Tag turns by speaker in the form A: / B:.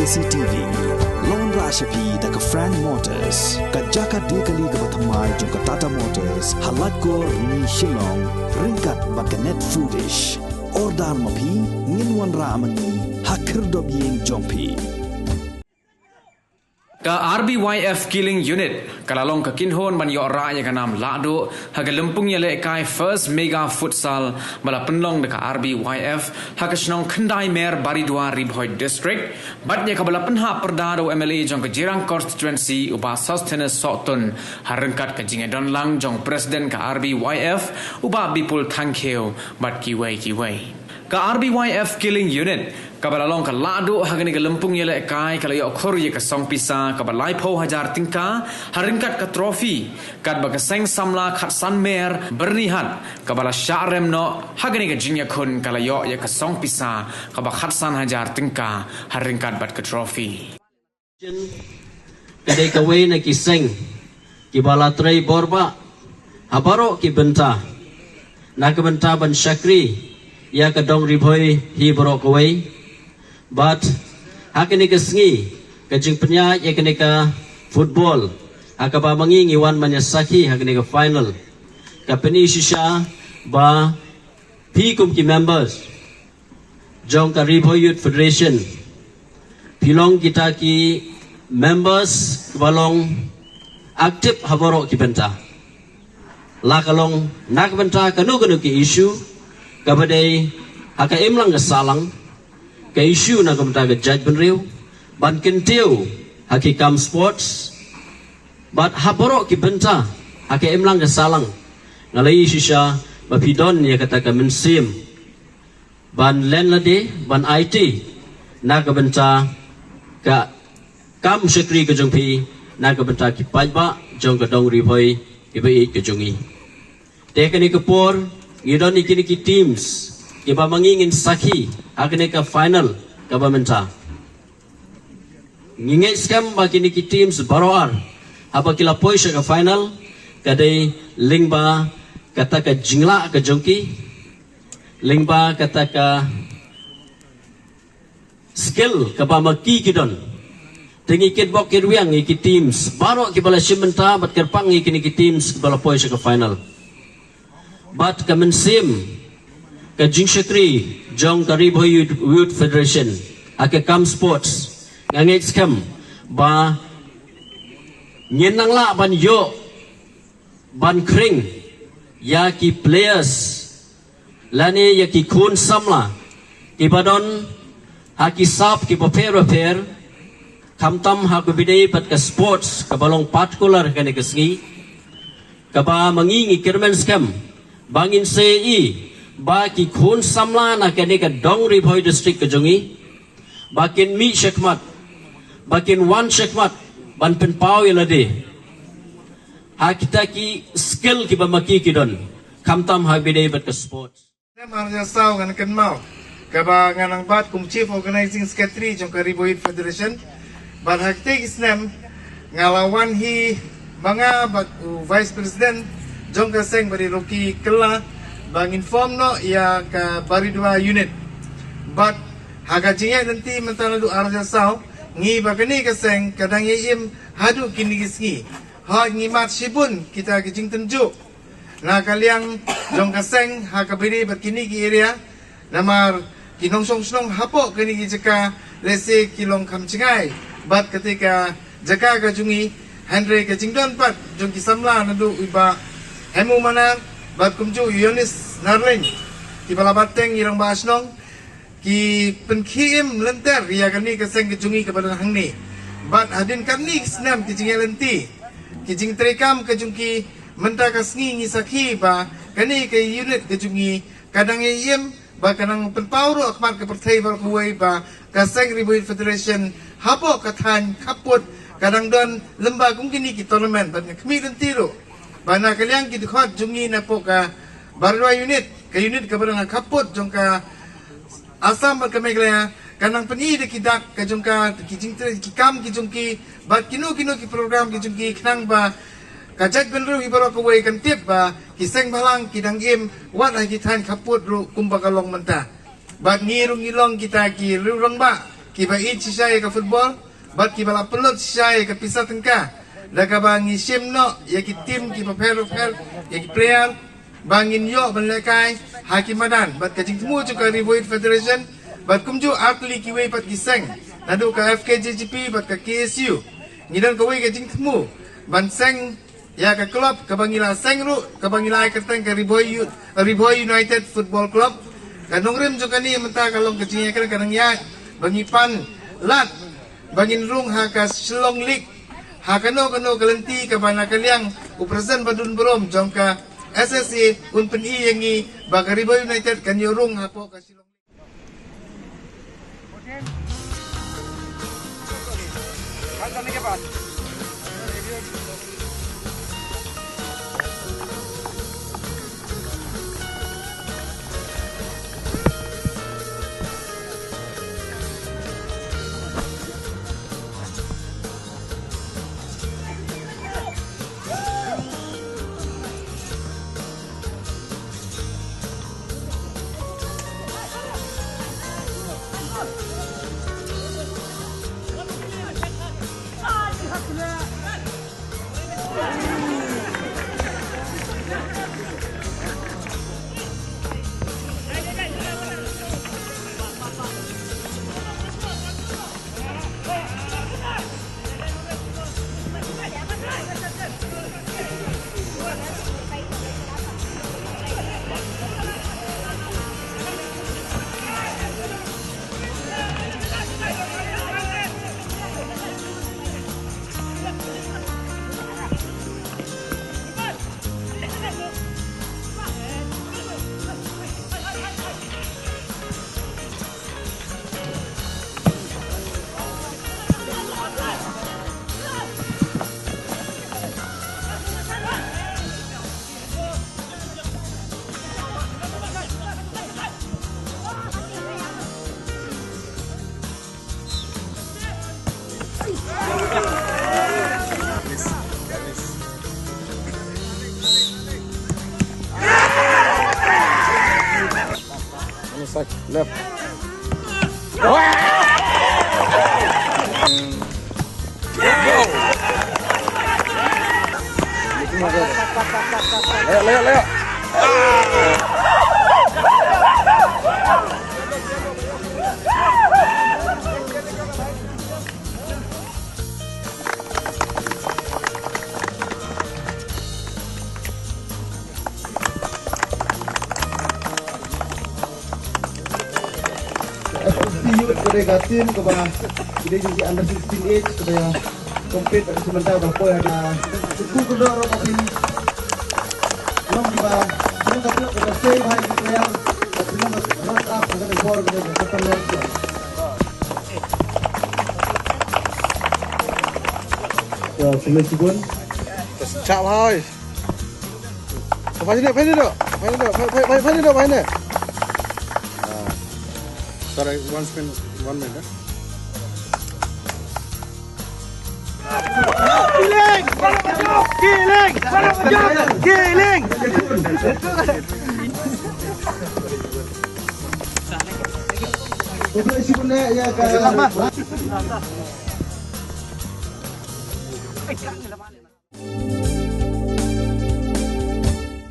A: KCTV Lon Rashapi daga Frank Motors kajaka dekali ga bathamai jong Tata Motors halat ko ni Shillong ringkat bakanet foodish ordal mapi nginwan ramani hakir dobyeng jongpi
B: Ka RBYF Killing Unit kalalong ka kinhon man yo ra ya kanam lado haga lempung ya le kai first mega futsal bala penlong de ka RBYF haga snong khandai mer baridwa ribhoi district bat ya ka bala penha perdado MLA jong ka jirang constituency uba sustenance sotun harengkat ka jinge don lang jong president ka RBYF uba bipul thankeu bat kiwai ka RBYF Killing Unit kabalalong ka lado hagani ka lempung yele kai kalayo khori ka song pisa kabalai pho hajar tingka haringkat ka trophy kat ba ka seng samla khat san mer bernihat kabala syarem no hagani ka jinya khun kalayo ya ka song pisa kaba khat san hajar tingka haringkat bat ka trophy
C: kadai ka we na ki seng ki bala trai borba habaro ki benta na ka benta ban syakri ya ka dong ribhoi hi borok we but hakini ka sngi kajing penya yakini ka football hakaba mangingi wan manyasaki hakini ka final kapeni shisha ba pikum ki members jong ka Ribhoi Youth Federation pilong kita ki members balong aktif haboro ki benta lakalong nak benta kanu ki issue kabadai haka imlang ka salang ka issue na kumta ka judgment riu ban kentiu haki kam sports but haboro ki benta haki imlang ka salang ngalai shisha mapidon ya kata ka mensim ban len lade ban IT na ka benta ka kam sekri ka jongpi na ka benta ki pajba jong ka dong Ribhoi ibai ka jongi tekani ka por ngidon ikini ki teams iba mangingin saki akne ka final ka bamenta ngingit skam bakini ki teams baroar haba kila poisha ka final kadai lingba kata ka jingla ka jongki lingba kata ka skill ka pamaki kidon tingi kit bok kirwiang ki teams baro ki bala simenta bat kerpang ikini ki teams bala poisha ka final bat ka mensim ka jing sekri jong ka Ribhoi Youth Federation ake kam sports ngangit skam ba nyenang la ban yo ban kring ya ki players lani ya ki kun samla ki badon haki sap ki repair kamtam ha ko bidai pat ka sports ka balong particular ka ni kasngi ka ba mangingi kirmen skam bangin CE ba ki khun samla na kani ka dong Ribhoi district ka jongi bakin mi shekmat bakin one shekmat ban pen pau ilade ha kita ki skill ki bamaki kidon kamtam ha bidai bat ka sports
D: marja saw kan mau ka ba nganang bat kum chief organizing secretary jong ka Ribhoi Federation ban hakte isnem ngalawan hi banga bat vice president jong ka seng bari roki kela bang inform no ya ka baridwa unit but haga jinga nanti mentala du arja saw ngi bakani ka seng kadang yim hadu kini gisngi ha ngi mat sibun kita kijing tenju na kaliang jong ka seng ha ka biri bakini ki area namar kinong song snong hapo kini ki jaka lese kilong kam cingai but ketika jaka ka jungi Henry ka jingdon pat jong ki samla nadu iba hemu mana bat kumju Yunis Narling ki balabateng irang basnong ki penkim lenter ya kani keseng kejungi kepada hangni bat hadin kani snam ki jinge lenti ki jing trekam ke jungki menta kasngi ngisaki ba kani ke unit kejungi kadang yem ba kanang penpauro akmat ke pertai bar kuai ba kaseng Ribhoi Federation hapo kathan kaput kadang don lemba kum kini ki tournament bat kami lenti ro bana kaliang kita khot jungi na po ka barwa unit ka barang kaput jong ka asam ba kami kaya kanang pani de kidak ka jong ka kijing ki kam ki jong ki ba kino ki program ki jong ki knang ba kajak benru ibaro ko way kan tip ba kiseng balang kidang game wat ha kitan kaput ru kumba kalong menta ba ngirung ilong kita ki rurang ba kiba in sisaya ke football, bat kiba la pelot sisaya ke pisah tengkah. Da ka bangi sim no, ya ki tim kiba per, ya ki player, bangin yo benlekai hakim madan, bat kacing temu juga Rivoid Federation, bat kumju atli kiwe pat kiseng, nadu ka FKJGP bat ka KSU, ngidan kawe kacing temu, ban seng ya ka klub ka bangila seng ru, ka bangila kerteng ka Rivoid United Football Club, kanong rim juga ni mentah kalau kacingnya kan kadang ya, bangi pan lat, bangin rung ha ka Shillong League, ha kano kalenti ka bana kaliang upresen badun berom jongka SSA un peni yang ni Bagaribo United kan yorung hapo ka Shillong.
E: Left. Leo.
F: Kepada tim kepada kita juga under 16 age kepada kompet pada sementara berapa ada suku kedua orang tapi belum tiba belum dapat pada save hari player tapi belum run up kepada ball kepada pertandingan ya sebelum sebelum
E: Chạm thôi. Phải đi được. Phải đi. Sorry, one spin, 1 minute. Giling!
F: Untuk isi benda ya ke